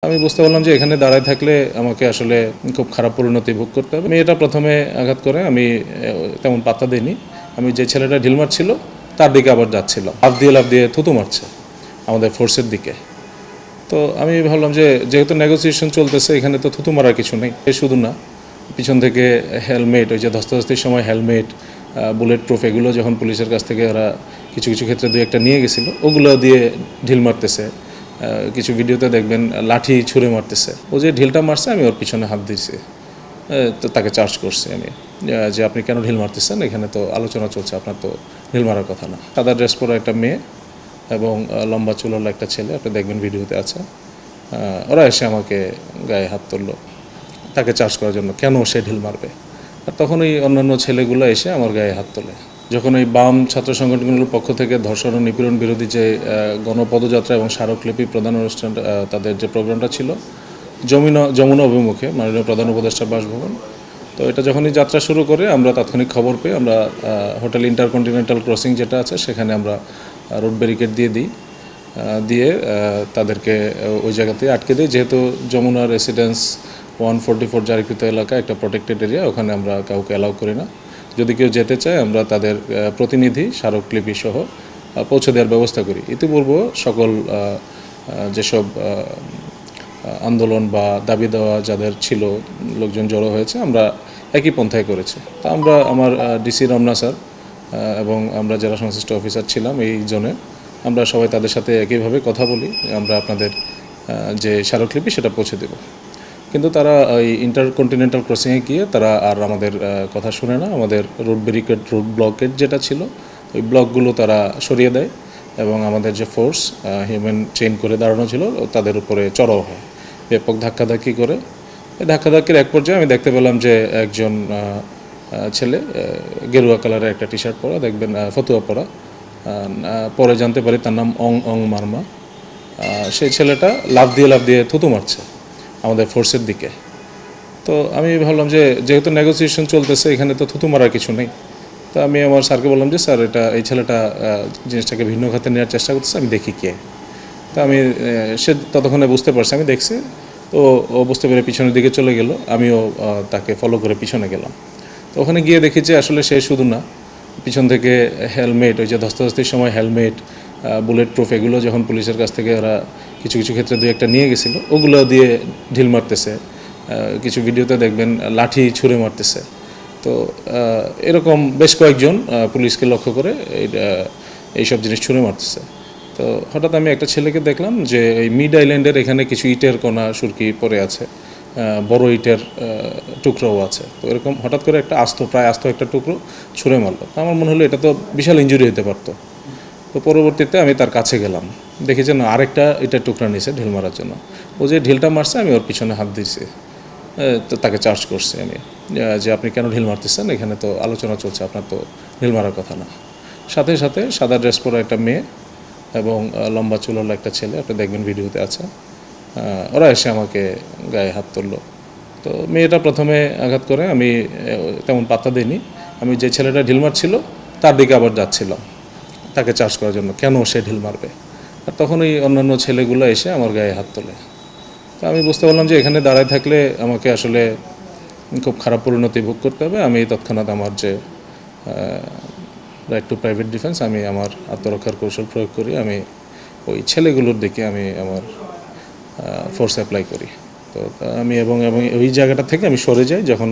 আমি বুঝতে পারলাম যে এখানে দাঁড়ায় থাকলে আমাকে আসলে খুব খারাপ পরিণতি ভোগ করতে হবে। মেয়েটা প্রথমে আঘাত করে, আমি তেমন পাত্তা দিইনি। আমি যে ছেলেটা ঢিল মারছিল তার দিকে আবার যাচ্ছিল, লাফ দিয়ে থুতু মারছে আমাদের ফোর্সের দিকে। তো আমি ভাবলাম যে যেহেতু নেগোসিয়েশন চলতেছে, এখানে তো থুতু মারার কিছু নেই। শুধু না, পিছন থেকে হেলমেট, ওই যে ধস্তাধস্তির সময় হেলমেট, বুলেট প্রুফ, এগুলো যখন পুলিশের কাছ থেকে ওরা কিছু কিছু ক্ষেত্রে দুই একটা নিয়ে গেছিলো, ওগুলো দিয়ে ঢিল মারতেছে। কিছু ভিডিওতে দেখবেন লাঠি ছুঁড়ে মারতেছে। ও যে ঢিলটা মারছে, আমি ওর পিছনে হাত দিয়েছি, তো তাকে চার্জ করছি আমি যে আপনি কেন ঢিল মারতেছেন, এখানে তো আলোচনা চলছে, আপনার তো ঢিল মারার কথা না। সাদা ড্রেস পরা একটা মেয়ে এবং লম্বা চুলওয়ালা একটা ছেলে, আপনি দেখবেন ভিডিওতে আছে। ওরা এসে আমাকে গায়ে হাত তুললো তাকে চার্জ করার জন্য, কেন সে ঢিল মারবে। আর তখন ওই অন্যান্য ছেলেগুলো এসে আমার গায়ে হাত তোলে। যখন ওই বাম ছাত্র সংগঠনগুলোর পক্ষ থেকে ধর্ষণ ও নিপীড়ন বিরোধী যে গণপদযাত্রা এবং স্মারকলিপি প্রদান অনুষ্ঠান, তাদের যে প্রোগ্রামটা ছিল যমুনা অভিমুখে, মাননীয় প্রধান উপদেষ্টা বাসভবন, তো এটা যখনই যাত্রা শুরু করে আমরা তাৎক্ষণিক খবর পেয়ে আমরা হোটেল ইন্টারকন্টিনেন্টাল ক্রসিং যেটা আছে সেখানে আমরা রোড ব্যারিকেড দিয়ে তাদেরকে ওই জায়গাতে আটকে দিই। যেহেতু যমুনা রেসিডেন্স 144 জারিকৃত এলাকা, একটা প্রোটেক্টেড এরিয়া, ওখানে আমরা কাউকে অ্যালাউ করি না। যদি কেউ যেতে চায় আমরা তাদের প্রতিনিধি স্মারকলিপি সহ পৌঁছে দেওয়ার ব্যবস্থা করি। ইতিপূর্ব সকল যেসব আন্দোলন বা দাবি দেওয়া যাদের ছিল, লোকজন জড়ো হয়েছে, আমরা একই পন্থায় করেছি। তা আমরা আমার ডিসি রমনা স্যার এবং আমরা যারা সংশ্লিষ্ট অফিসার ছিলাম এই জোনে, আমরা সবাই তাদের সাথে একইভাবে কথা বলি, আমরা আপনাদের যে স্মারকলিপি সেটা পৌঁছে দেব। কিন্তু তারা ওই ইন্টারকন্টিনেন্টাল ক্রসিংয়ে গিয়ে তারা আর আমাদের কথা শুনে না। আমাদের রোড ব্যারিকেড, রোড ব্লকেড যেটা ছিল, ওই ব্লকগুলো তারা সরিয়ে দেয় এবং আমাদের যে ফোর্স হিউম্যান চেইন করে দাঁড়ানো ছিল তাদের উপরে চড়াও হয়, ব্যাপক ধাক্কাধাক্কি করে। এই ধাক্কাধাক্কির এক পর্যায়ে আমি দেখতে পেলাম যে একজন ছেলে গেরুয়া কালারের একটা টি শার্ট পরা, দেখবেন ফতুয়া পরা, পরে জানতে পারি তার নাম অং মার্মা। সেই ছেলেটা লাফ দিয়ে থুতু মারছে আমাদের ফোর্সের দিকে। তো আমি ভাবলাম যে যেহেতু নেগোসিয়েশন চলতেছে, এখানে তো থুতু মারার কিছু নেই। তো আমি আমার স্যারকে বললাম যে স্যার, এই ছেলেটা জিনিসটাকে ভিন্ন খাতে নেওয়ার চেষ্টা করতেছে, আমি দেখি কে। তো আমি সে ততক্ষণে বুঝতে পারছি, আমি দেখছি। তো ও বুঝতে পেরে পিছনের দিকে চলে গেল, আমিও তাকে ফলো করে পিছনে গেলাম। তো ওখানে গিয়ে দেখি যে আসলে সে শুধু না, পিছন থেকে হেলমেট, ওই যে ধস্তাধস্তির সময় হেলমেট, বুলেট প্রুফ, এগুলো যখন পুলিশের কাছ থেকে ওরা কিছু কিছু ক্ষেত্রে দুই একটা নিয়ে গেছিলো, ওগুলো দিয়ে ঢিল মারতেছে। কিছু ভিডিওতে দেখবেন লাঠি ছুঁড়ে মারতেছে। তো এরকম বেশ কয়েকজন পুলিশকে লক্ষ্য করে এইসব জিনিস ছুঁড়ে মারতেছে। তো হঠাৎ আমি একটা ছেলেকে দেখলাম যে এই মিড আইল্যান্ডের এখানে কিছু ইটের কণা সুরকি পড়ে আছে, বড় ইটের টুকরোও আছে। তো এরকম হঠাৎ করে একটা প্রায় আস্ত একটা টুকরো ছুঁড়ে মারলো। আমার মনে হলো এটা তো বিশাল ইনজুরি হতে পারতো। তো পরবর্তীতে আমি তার কাছে গেলাম, দেখি যে না, আরেকটা ইটের টুকরা নিয়েছে ঢিল মারার জন্য। ও যে ঢিলটা মারছে, আমি ওর পিছনে হাত দিয়েছি, তো তাকে চার্জ করছি আমি যে আপনি কেন ঢিল মারতেছেন, এখানে তো আলোচনা চলছে, আপনার তো ঢিল মারার কথা না। সাথে সাথে সাদা ড্রেস পরা একটা মেয়ে এবং লম্বা চুলওয়ালা একটা ছেলে, আপনি দেখবেন ভিডিওতে আছে। ওরা এসে আমাকে গায়ে হাত তুললো। তো মেয়েটা প্রথমে আঘাত করে, আমি তেমন পাত্তা দিইনি। আমি যে ছেলেটা ঢিল মারছিল তার দিকে আবার যাচ্ছিলাম তাকে চার্জ করার জন্য, কেন সে ঢিল মারবে। আর তখন ওই অন্যান্য ছেলেগুলো এসে আমার গায়ে হাত তোলে। তো আমি বুঝতে পারলাম যে এখানে দাঁড়ায় থাকলে আমাকে আসলে খুব খারাপ পরিণতি ভোগ করতে হবে। আমি তৎক্ষণাৎ আমার যে রাইট টু প্রাইভেট ডিফেন্স, আমি আমার আত্মরক্ষার কৌশল প্রয়োগ করি। আমি ওই ছেলেগুলোর দিকে আমি আমার ফোর্স অ্যাপ্লাই করি। তো আমি এবং ওই জায়গাটা থেকে আমি সরে যাই যখন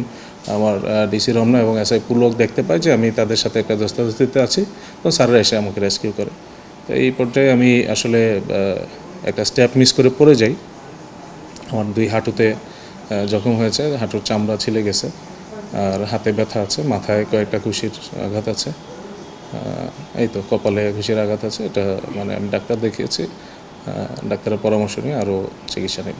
আমার ডিসি রমনা এবং এসআই পুলক দেখতে পাই যে আমি তাদের সাথে একটা ধস্তাধস্তিতে আছি। তো স্যাররা এসে আমাকে রেস্কিউ করে। তো এই পর্যায়ে আমি আসলে একটা স্টেপ মিস করে পড়ে যাই। আমার দুই হাঁটুতে জখম হয়েছে, হাঁটুর চামড়া ছিলে গেছে, আর হাতে ব্যথা আছে, মাথায় কয়েকটা ঘুষির আঘাত আছে, এই তো কপালে ঘুষির আঘাত আছে। এটা মানে আমি ডাক্তার দেখিয়েছি, ডাক্তারের পরামর্শ নিয়ে আরও চিকিৎসা নেব।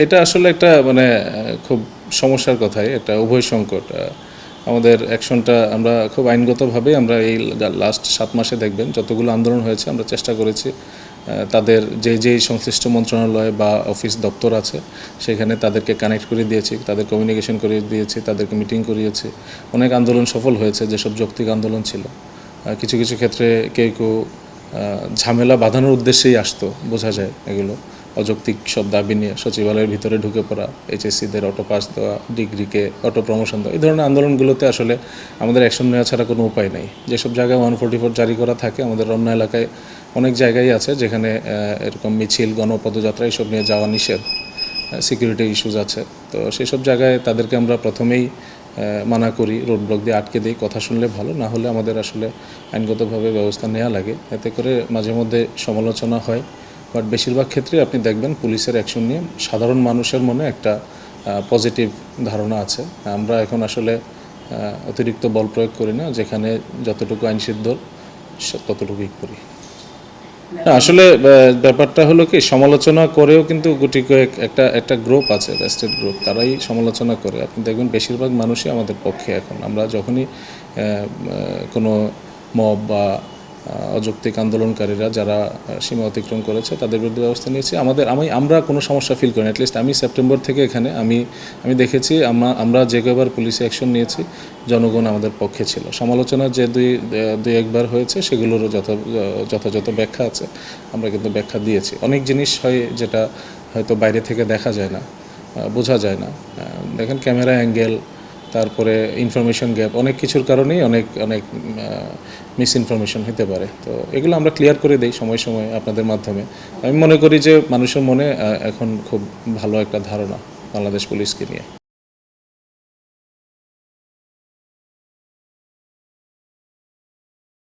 এটা আসলে একটা মানে খুব সমস্যার কথাই, একটা উভয় সংকট। আমাদের অ্যাকশনটা আমরা খুব আইনগতভাবে আমরা এই লাস্ট 7 মাসে দেখবেন যতগুলো আন্দোলন হয়েছে আমরা চেষ্টা করেছি তাদের যেই সংশ্লিষ্ট মন্ত্রণালয় বা অফিস দপ্তর আছে সেখানে তাদেরকে কানেক্ট করে দিয়েছি, তাদের কমিউনিকেশন করে দিয়েছি, তাদেরকে মিটিং করিয়েছি। অনেক আন্দোলন সফল হয়েছে যেসব যৌক্তিক আন্দোলন ছিল। কিছু কিছু ক্ষেত্রে কেউ কেউ ঝামেলা বাঁধানোর উদ্দেশ্যেই আসতো, বোঝা যায় এগুলো অযৌক্তিক সব দাবি নিয়ে সচিবালয়ের ভিতরে ঢুকে পড়া, এইচএসসিদের অটো পাস দেওয়া, ডিগ্রিকে অটো প্রমোশন দেওয়া, এই ধরনের আন্দোলনগুলোতে আসলে আমাদের অ্যাকশন নেওয়া ছাড়া কোনো উপায় নেই। যেসব জায়গায় 144 জারি করা থাকে, আমাদের রমনা এলাকায় অনেক জায়গায় আছে যেখানে এরকম মিছিল, গণপদযাত্রা এসব নিয়ে যাওয়া নিষেধ, সিকিউরিটি ইস্যুজ আছে। তো সেসব জায়গায় তাদেরকে আমরা প্রথমেই মানা করি, রোড ব্লক দিয়ে আটকে দিই। কথা শুনলে ভালো, না হলে আমাদের আসলে আইনগতভাবে ব্যবস্থা নেওয়া লাগে। এতে করে মাঝে মধ্যে সমালোচনা হয়, বাট বেশিরভাগ ক্ষেত্রে আপনি দেখবেন পুলিশের অ্যাকশন নিয়ে সাধারণ মানুষের মনে একটা পজিটিভ ধারণা আছে। আমরা এখন আসলে অতিরিক্ত বল প্রয়োগ করি না, যেখানে যতটুকু আইনসিদ্ধ ততটুকুই করি। আসলে ব্যাপারটা হলো কি, সমালোচনা করেও কিন্তু গুটি কয়েক একটা গ্রুপ আছে, রেস্টেড গ্রুপ, তারাই সমালোচনা করে। আপনি দেখবেন বেশিরভাগ মানুষই আমাদের পক্ষে। এখন আমরা যখনই কোনো মব বা অযৌক্তিক আন্দোলনকারীরা যারা সীমা অতিক্রম করেছে তাদের বিরুদ্ধে ব্যবস্থা নিয়েছি। আমরা কোনো সমস্যা ফিল করি না। অ্যাটলিস্ট আমি সেপ্টেম্বর থেকে এখানে আমি দেখেছি আমরা যে কয়েকবার পুলিশে অ্যাকশন নিয়েছি জনগণ আমাদের পক্ষে ছিল। সমালোচনা যে দুই একবার হয়েছে সেগুলোরও যথাযথ ব্যাখ্যা আছে, আমরা কিন্তু ব্যাখ্যা দিয়েছি। অনেক জিনিস হয় যেটা হয়তো বাইরে থেকে দেখা যায় না, বোঝা যায় না। দেখেন ক্যামেরা অ্যাঙ্গেল, তারপরে ইনফরমেশন গ্যাপ, অনেক কিছুর কারণেই অনেক মিস ইনফরমেশন হতে পারে। তো এগুলো আমরা ক্লিয়ার করে দিই সময় সময় আপনাদের মাধ্যমে। আমি মনে করি যে মানুষের মনে এখন খুব ভালো একটা ধারণা বাংলাদেশ পুলিশকে নিয়ে।